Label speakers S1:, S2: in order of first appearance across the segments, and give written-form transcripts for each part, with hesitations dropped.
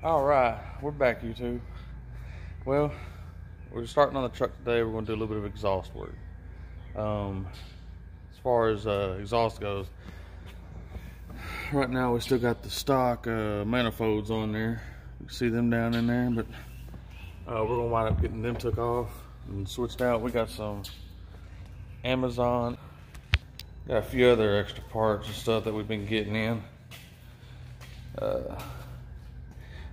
S1: All right, we're back, YouTube. Well, we're starting on the truck today. We're going to do a little bit of exhaust work. As far as exhaust goes, right now we still got the stock manifolds on there. You can see them down in there, but we're going to wind up getting them took off and switched out. We got some Amazon, got a few other extra parts and stuff that we've been getting in.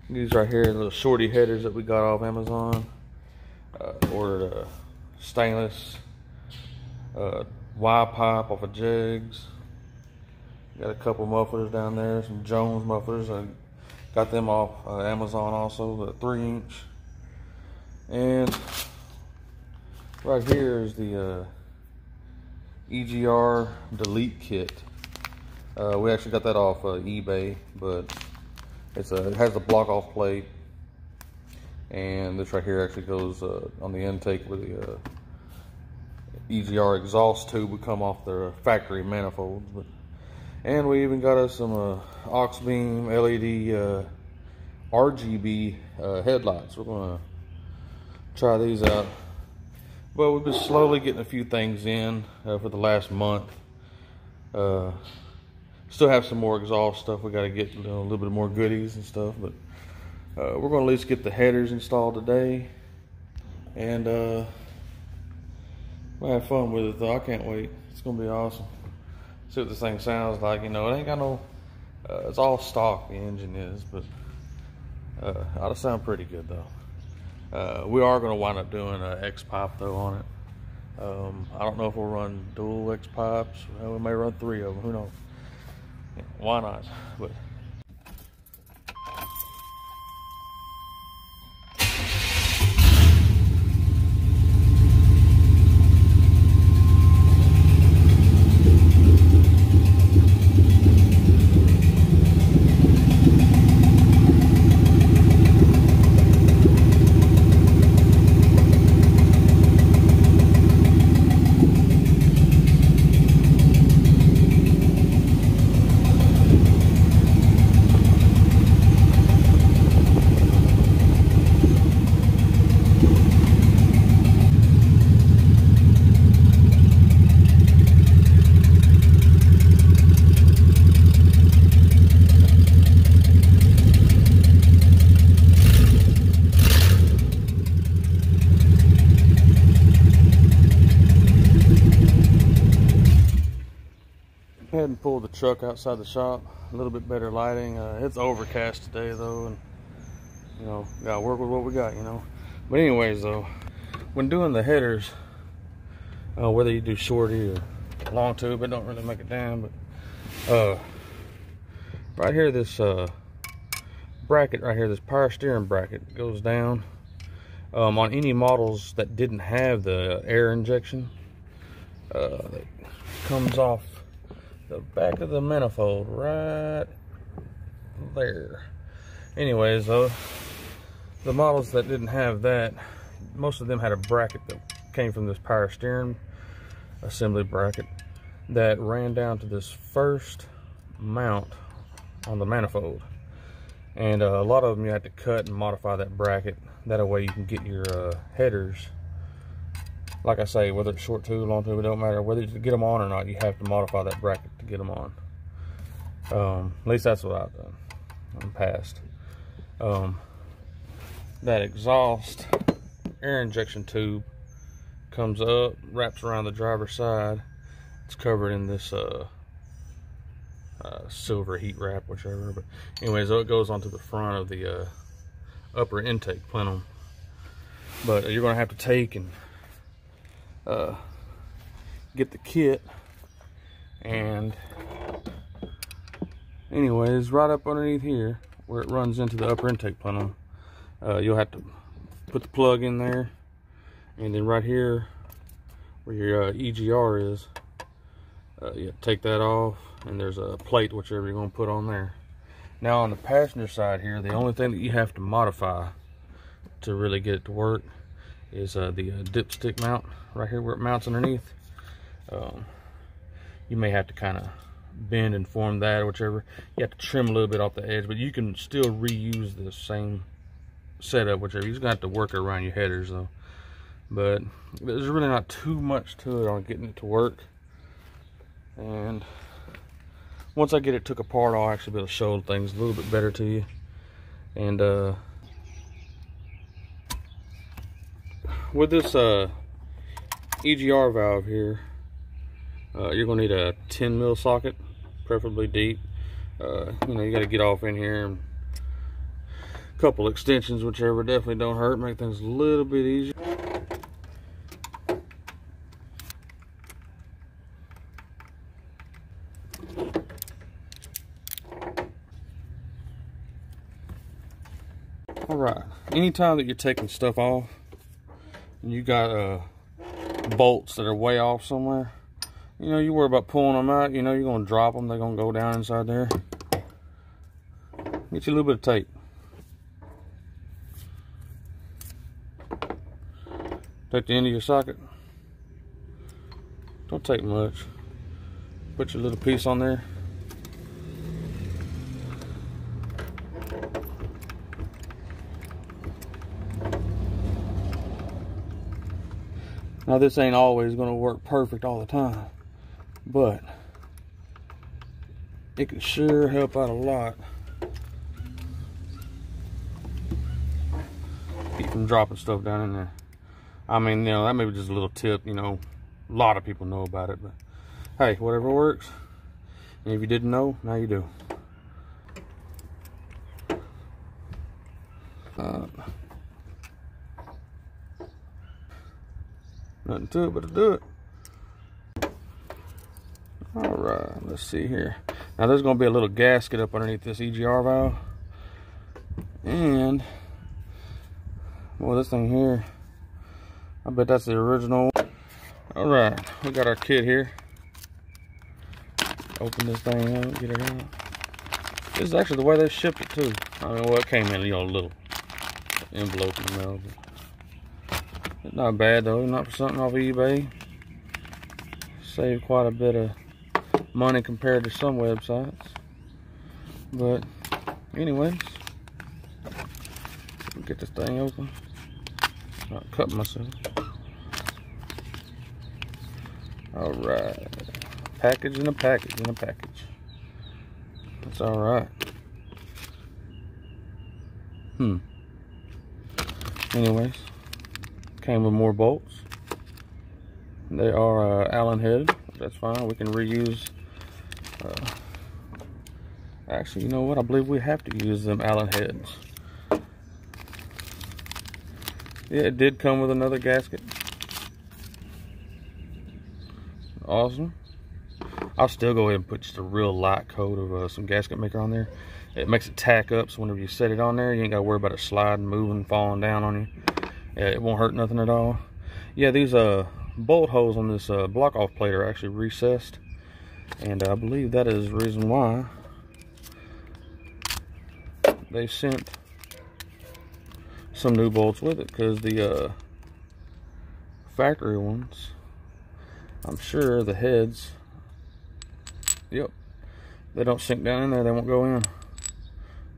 S1: These right here, little shorty headers that we got off Amazon. Ordered stainless Y pipe off of Jegs. Got a couple mufflers down there, some Jones mufflers. I got them off Amazon also, the 3-inch. And right here is the Egr delete kit. We actually got that off eBay, but it has a block off plate, and this right here actually goes on the intake where the Egr exhaust tube would come off the factory manifolds. And we even got us some aux beam LED RGB headlights. We're gonna try these out. Well, we've been slowly getting a few things in for the last month. Still have some more exhaust stuff. We got to get a little bit more goodies and stuff, but we're going to at least get the headers installed today, and we'll have fun with it though. I can't wait. It's going to be awesome. See what this thing sounds like. You know, it ain't got no, it's all stock, the engine is, but ought to sound pretty good though. We are going to wind up doing an X pipe though on it. I don't know if we'll run dual X pipes. Well, we may run 3 of them. Who knows? Why not? But and pull the truck outside the shop. A little bit better lighting. It's overcast today though, and you know, gotta work with what we got, you know. But anyways though, when doing the headers, whether you do shorty or long tube, it don't really make a damn. But right here, this bracket right here, this power steering bracket goes down on any models that didn't have the air injection. That comes off the back of the manifold right there. Anyways though, the models that didn't have that, most of them had a bracket that came from this power steering assembly bracket that ran down to this first mount on the manifold. And a lot of them you had to cut and modify that bracket. That way you can get your headers. Like I say, whether it's short tube, long tube, it don't matter. Whether you get them on or not, you have to modify that bracket to get them on. At least that's what I've done in the past. That exhaust air injection tube comes up, wraps around the driver's side. It's covered in this silver heat wrap, whichever. But anyways, so it goes onto the front of the upper intake plenum. But you're going to have to take and get the kit, and anyways, right up underneath here where it runs into the upper intake plenum, you'll have to put the plug in there, and then right here where your Egr is, you take that off, and there's a plate, whichever you're going to put on there. Now on the passenger side here, the only thing that you have to modify to really get it to work is the dipstick mount right here where it mounts underneath. You may have to kind of bend and form that or whichever. You have to trim a little bit off the edge, but you can still reuse the same setup, whichever. You're just gonna have to work around your headers though. But there's really not too much to it on getting it to work. And once I get it took apart, I'll actually be able to show things a little bit better to you. And with this Egr valve here, you're gonna need a 10 mil socket, preferably deep. You know, you got to get off in here, and a couple extensions, whichever, definitely don't hurt, make things a little bit easier. All right, anytime that you're taking stuff off and you got bolts that are way off somewhere, you know, you worry about pulling them out, you know, you're going to drop them, they're going to go down inside there. Get you a little bit of tape. Take the end of your socket. Don't take much. Put your little piece on there. Now this ain't always going to work perfect all the time, but it can sure help out a lot. Keep from dropping stuff down in there. I mean, you know, that may be just a little tip, you know, a lot of people know about it, but hey, whatever works. And if you didn't know, now you do. Nothing to it but to do it. All right, let's see here. Now there's going to be a little gasket up underneath this Egr valve, and well, this thing here, I bet that's the original. All right, we got our kit here. Open this thing up, get it out. This is actually the way they shipped it too. I mean, well, it came in, you know, a little envelope in the mail, but it's not bad though. Not for something off of eBay. Saved quite a bit of money compared to some websites. But anyways, get this thing open. Not cut myself. All right, package in a package in a package. That's all right. Anyways, came with more bolts. They are Allen head. That's fine. We can reuse. Actually, you know what? I believe we have to use them Allen heads. Yeah, it did come with another gasket. Awesome. I'll still go ahead and put just a real light coat of some gasket maker on there. It makes it tack up, so whenever you set it on there, you ain't got to worry about it sliding, moving, falling down on you. Yeah, it won't hurt nothing at all. Yeah, these bolt holes on this block off plate are actually recessed, and I believe that is the reason why they sent some new bolts with it, because the factory ones, I'm sure the heads, yep, they don't sink down in there, they won't go in.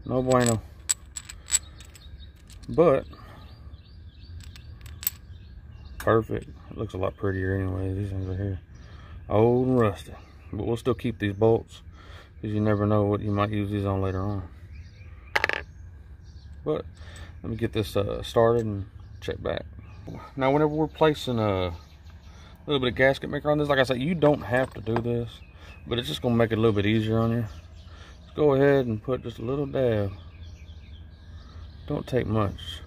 S1: No bueno. But perfect. It looks a lot prettier anyway. These things right here, old and rusty, but we'll still keep these bolts because you never know what you might use these on later on. But let me get this started and check back. Now whenever we're placing a little bit of gasket maker on this, like I said, you don't have to do this, but it's just gonna make it a little bit easier on you. Just go ahead and put just a little dab. Don't take much,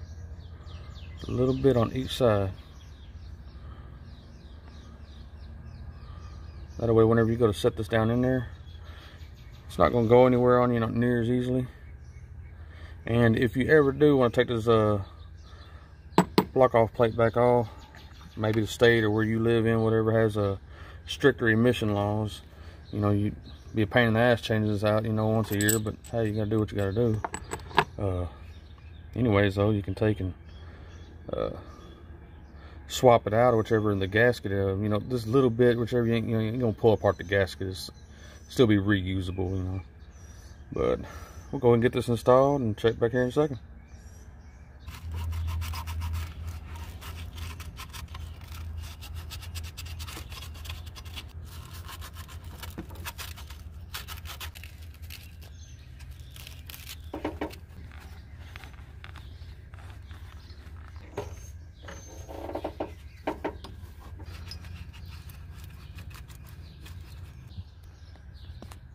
S1: just a little bit on each side. That way, whenever you go to set this down in there, it's not going to go anywhere on you, not near as easily. And if you ever do want to take this block off plate back off, maybe the state or where you live in, whatever, has stricter emission laws, you know, you'd be a pain in the ass changing this out, you know, once a year, but hey, you got to do what you got to do. Anyways, though, you can take and swap it out or whichever in the gasket, you know, this little bit, whichever, you ain't gonna pull apart the gasket. It's still be reusable, you know. But we'll go ahead and get this installed and check back here in a second.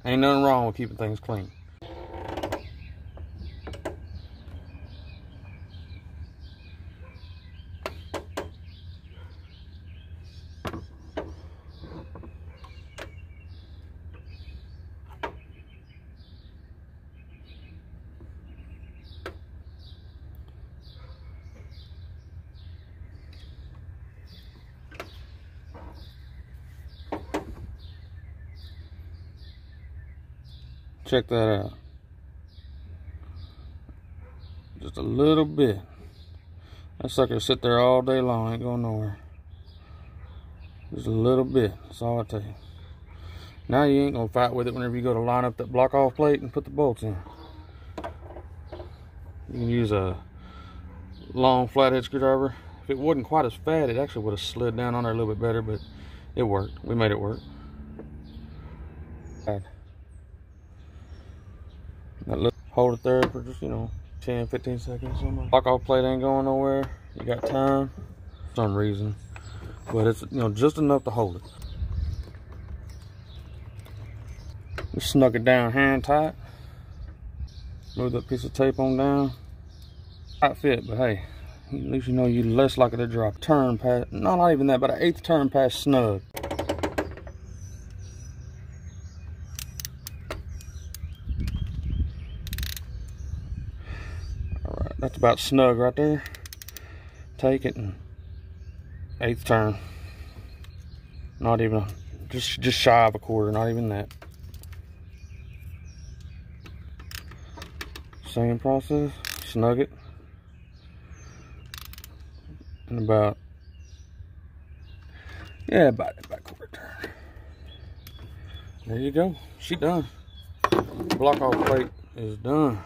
S1: Ain't nothing wrong with keeping things clean. Check that out. Just a little bit. That sucker sit there all day long, ain't going nowhere. Just a little bit, that's all it takes. Now you ain't gonna fight with it whenever you go to line up that block off plate and put the bolts in. You can use a long flathead screwdriver. If it wasn't quite as fat, it actually would have slid down on there a little bit better, but it worked. We made it work. Hold it there for just, you know, 10-15 seconds. Block off plate ain't going nowhere. You got time for some reason, but it's, you know, just enough to hold it. We snug it down hand tight. Move that piece of tape on down. Tight fit, but hey, at least you know you're less likely to drop. Turn past, no, not even that, but an 1/8 turn past snug. Alright, that's about snug right there. Take it and 1/8 turn. Not even just shy of a quarter, not even that. Same process, snug it. And about quarter turn. There you go. She done. Block off plate is done.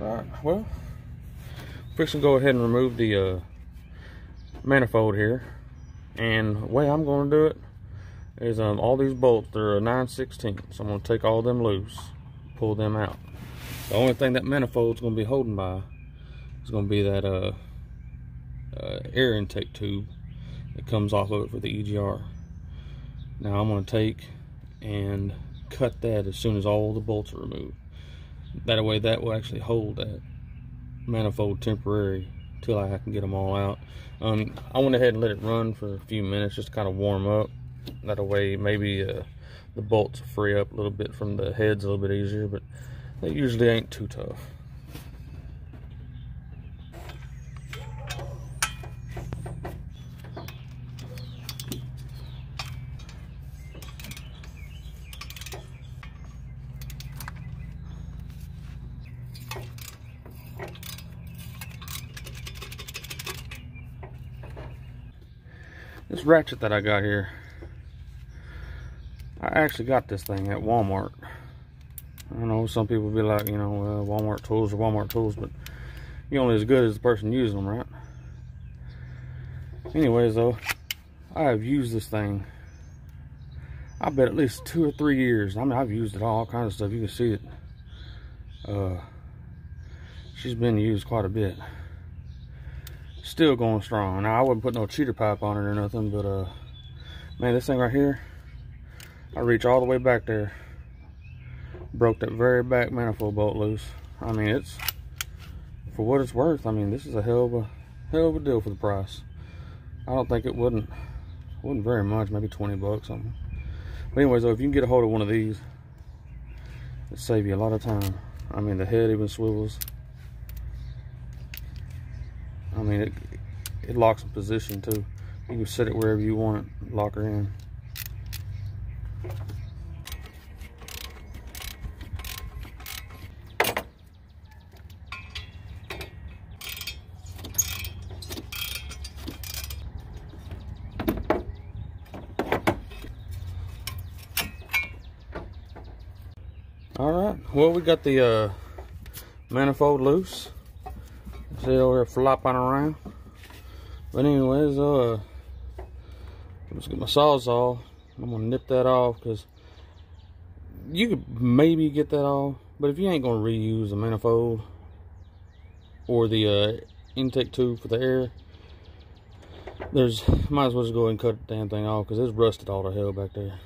S1: Alright, well, fixing to go ahead and remove the manifold here. And the way I'm going to do it is all these bolts, they're a 9/16. So I'm going to take all them loose, pull them out. The only thing that manifold's going to be holding by is going to be that air intake tube that comes off of it for the EGR. Now I'm going to take and cut that as soon as all the bolts are removed. That way that will actually hold that manifold temporary till I can get them all out. I went ahead and let it run for a few minutes just to kind of warm up. That way maybe the bolts free up a little bit from the heads a little bit easier, but they usually ain't too tough. This ratchet that I got here, I actually got this thing at Walmart. I know some people be like, you know, Walmart tools are Walmart tools, but you're only as good as the person using them, right? Anyways, though, I have used this thing, I bet at least 2 or 3 years. I mean, I've used it all kinds of stuff. You can see it. She's been used quite a bit. Still going strong. Now I wouldn't put no cheater pipe on it or nothing, but man, this thing right here, I reach all the way back there, broke that very back manifold bolt loose. I mean, it's, for what it's worth, I mean, this is a hell of a deal for the price. I don't think it wasn't very much, maybe 20 bucks something. But anyways, though, if you can get a hold of one of these, it'll save you a lot of time. I mean, the head even swivels. I mean, it locks in position too. You can set it wherever you want it, lock her in. Well, we got the manifold loose. See it over here flopping around. But anyways, let's get my sawzall. I'm gonna nip that off because you could maybe get that off, but if you ain't gonna reuse the manifold or the intake tube for the air, might as well just go ahead and cut the damn thing off because it's rusted all to hell back there.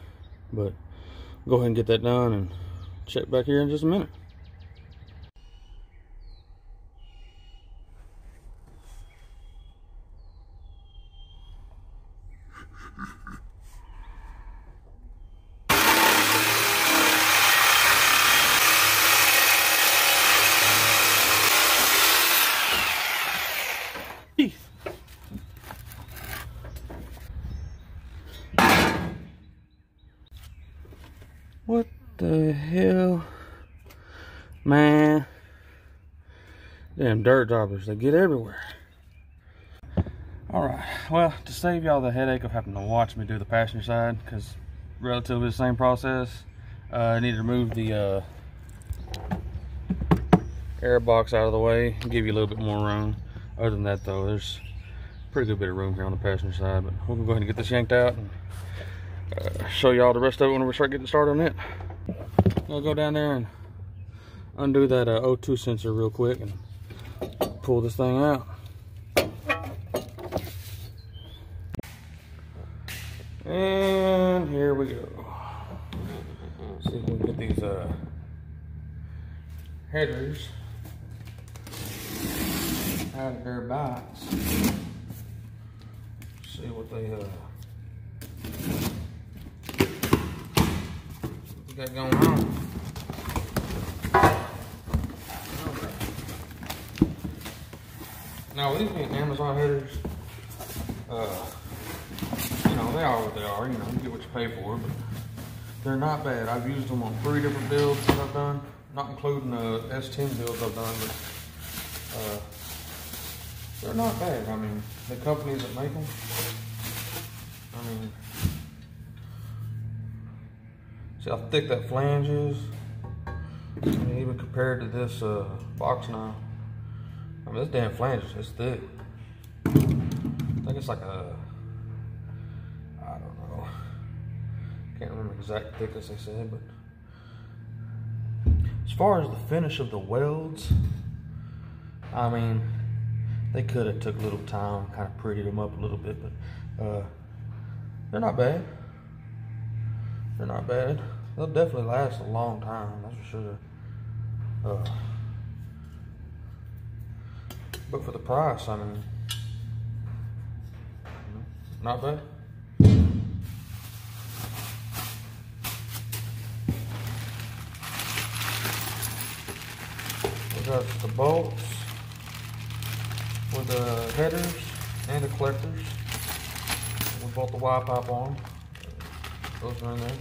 S1: But go ahead and get that done and check back here in just a minute. What the hell? Man. Damn dirt droppers, they get everywhere. Alright, well, to save y'all the headache of having to watch me do the passenger side, because relatively the same process, I need to remove the air box out of the way and give you a little bit more room. Other than that though, there's a pretty good bit of room here on the passenger side, but we'll go ahead and get this yanked out and show y'all the rest of it when we start getting started on it. I'll go down there and undo that O2 sensor real quick and pull this thing out. And here we go. See if we can get these headers out of their box. See what they got going on. Okay. Now these being Amazon headers, you know, they are what they are. You know, you get what you pay for, but they're not bad. I've used them on 3 different builds that I've done, not including the S10 builds I've done, but they're not bad. I mean, the companies that make them, I mean, see how thick that flange is? I mean, even compared to this box now. I mean, this damn flange is thick. I think it's like a, I don't know. Can't remember the exact thickness they said, but as far as the finish of the welds, I mean, they could have took a little time, kind of prettied them up a little bit, but they're not bad. They're not bad. They'll definitely last a long time, that's for sure. But for the price, I mean, not bad. We got the bolts with the headers and the collectors. We bolt the Y pipe on. Those are in there.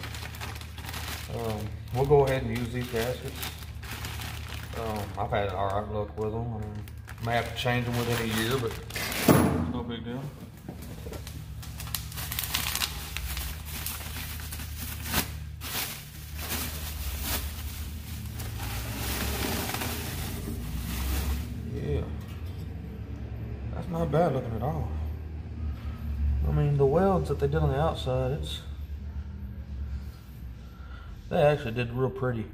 S1: We'll go ahead and use these gaskets. I've had alright luck with them. I mean, may have to change them within a year, but it's no big deal. Yeah, that's not bad looking at all. I mean, the welds that they did on the outside, they actually did real pretty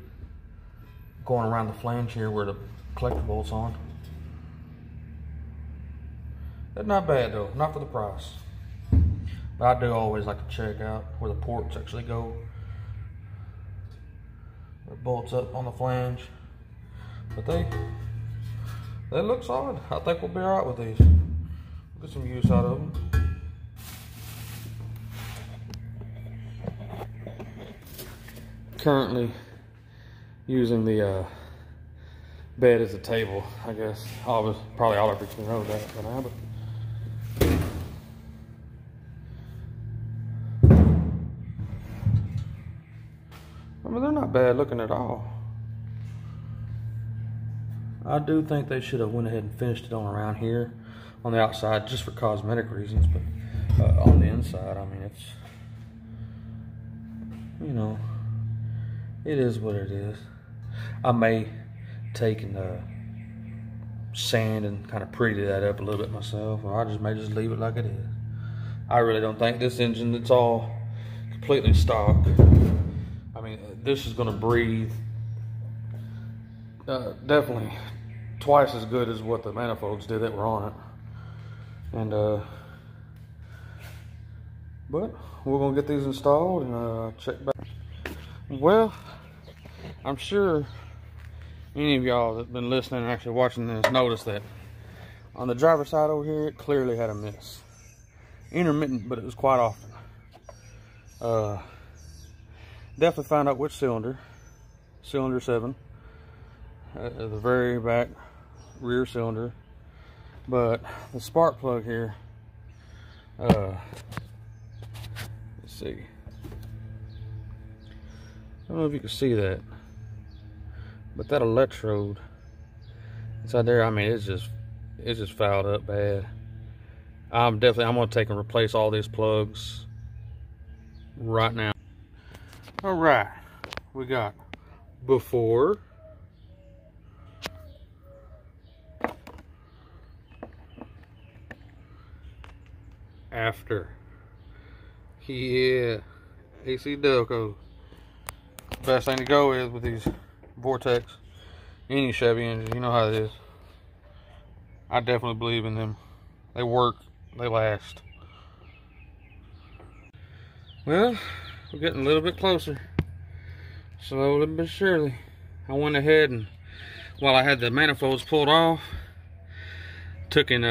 S1: going around the flange here where the collector bolt's on. That's not bad though, not for the price. But I do always like to check out where the ports actually go. The bolts up on the flange. But they look solid. I think we'll be alright with these. Get some use out of them. Currently using the bed as a table, I guess. Probably all of you know that by now, but I mean, they're not bad looking at all. I do think they should have went ahead and finished it on around here on the outside just for cosmetic reasons, but on the inside, I mean, it's, you know, it is what it is. I may take and sand and kind of pretty that up a little bit myself, or I may just leave it like it is. I really don't think this engine, it's all completely stock. I mean, this is going to breathe definitely twice as good as what the manifolds did that were on it. And but we're gonna get these installed and check back. Well, I'm sure any of y'all that's been listening and actually watching this noticed that on the driver's side over here, it clearly had a miss. Intermittent, but it was quite often. Definitely found out which cylinder 7, at the very back rear cylinder. But the spark plug here, let's see, I don't know if you can see that, but that electrode inside there, I mean, it's just fouled up bad. I'm gonna take and replace all these plugs right now. All right, we got before, after. Yeah, AC Delco. Best thing to go with these Vortex. Any Chevy engine, you know how it is. I definitely believe in them. They work, they last. Well, we're getting a little bit closer. Slowly but surely. I went ahead and, while I had the manifolds pulled off, took in,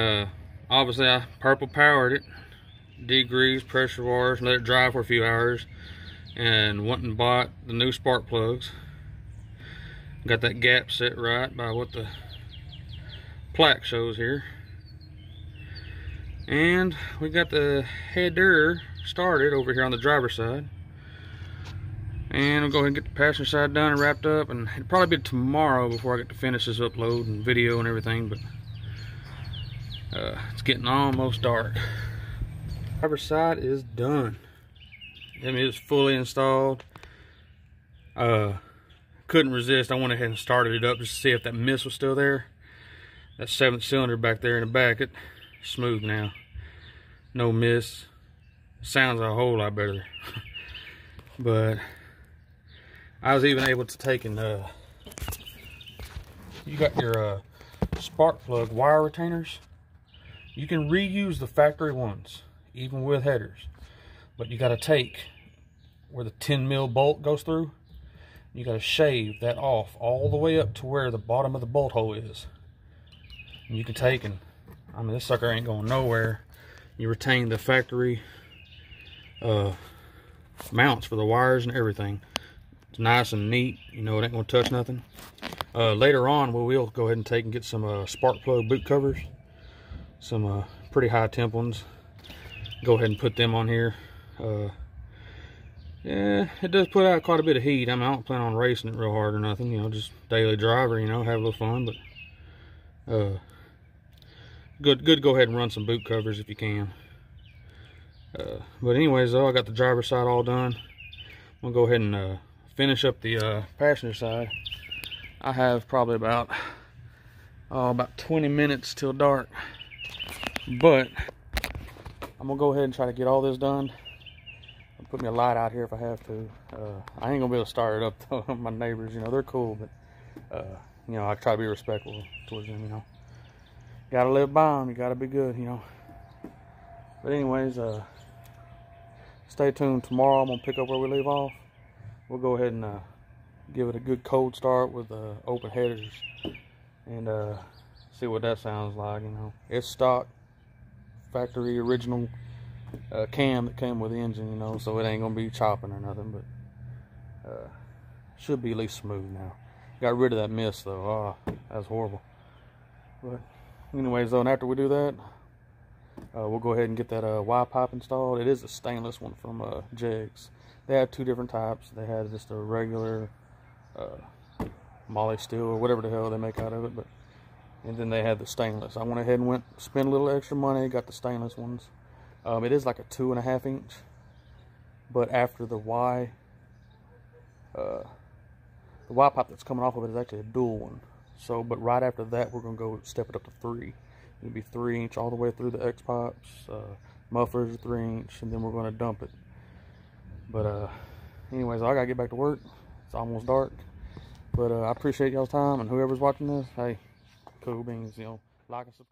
S1: obviously I purple powered it. Degreased, pressure washers, let it dry for a few hours, and went and bought the new spark plugs. Got that gap set right by what the plaque shows here, and we got the header started over here on the driver's side, and we'll go ahead and get the passenger side done and wrapped up, and it'll probably be tomorrow before I get to finish this upload and video and everything. But it's getting almost dark. Driver's side is done. I mean, it's fully installed. Couldn't resist. I went ahead and started it up just to see if that miss was still there. That 7th cylinder back there in the back, it's smooth now. No miss. Sounds a whole lot better. But I was even able to take and you got your spark plug wire retainers. You can reuse the factory ones, even with headers, but you got to take where the 10mm bolt goes through. You got to shave that off all the way up to where the bottom of the bolt hole is. And you can take and, I mean, this sucker ain't going nowhere. You retain the factory mounts for the wires and everything. It's nice and neat, you know, it ain't gonna touch nothing. Later on, we'll go ahead and take and get some spark plug boot covers, some pretty high temp ones. Go ahead and put them on here. Yeah, it does put out quite a bit of heat. I mean, I don't plan on racing it real hard or nothing, you know, just daily driver, you know, have a little fun. But good to go ahead and run some boot covers if you can. But anyways, though, I got the driver's side all done. I'm gonna go ahead and finish up the passenger side. I have probably about 20 minutes till dark, but I'm gonna go ahead and try to get all this done. I'll put me a light out here if I have to. I ain't gonna be able to start it up though. My neighbors, you know, they're cool, but you know, I try to be respectful towards them, you know. Gotta live by them, you gotta be good, you know. But anyways, stay tuned. Tomorrow I'm gonna pick up where we leave off. We'll go ahead and give it a good cold start with open headers and see what that sounds like, you know. It's stock, factory original cam that came with the engine, you know, so it ain't gonna be chopping or nothing, but should be at least smooth now. Got rid of that mist though. Oh, that's horrible. But anyways though, and after we do that, we'll go ahead and get that Y pipe installed. It is a stainless one from Jegs. They have two different types. They had just a regular moly steel or whatever the hell they make out of it, and then they had the stainless. I went ahead and spent a little extra money, got the stainless ones. It is like a 2.5 inch, but after the The Y pipe that's coming off of it is actually a dual one. So, but right after that, we're going to go step it up to 3. It'll be 3-inch all the way through the X pipes. Mufflers are 3-inch, and then we're going to dump it. But anyways, I got to get back to work. It's almost dark. But I appreciate y'all's time, and whoever's watching this, hey, cool beans, you know, like and subscribe.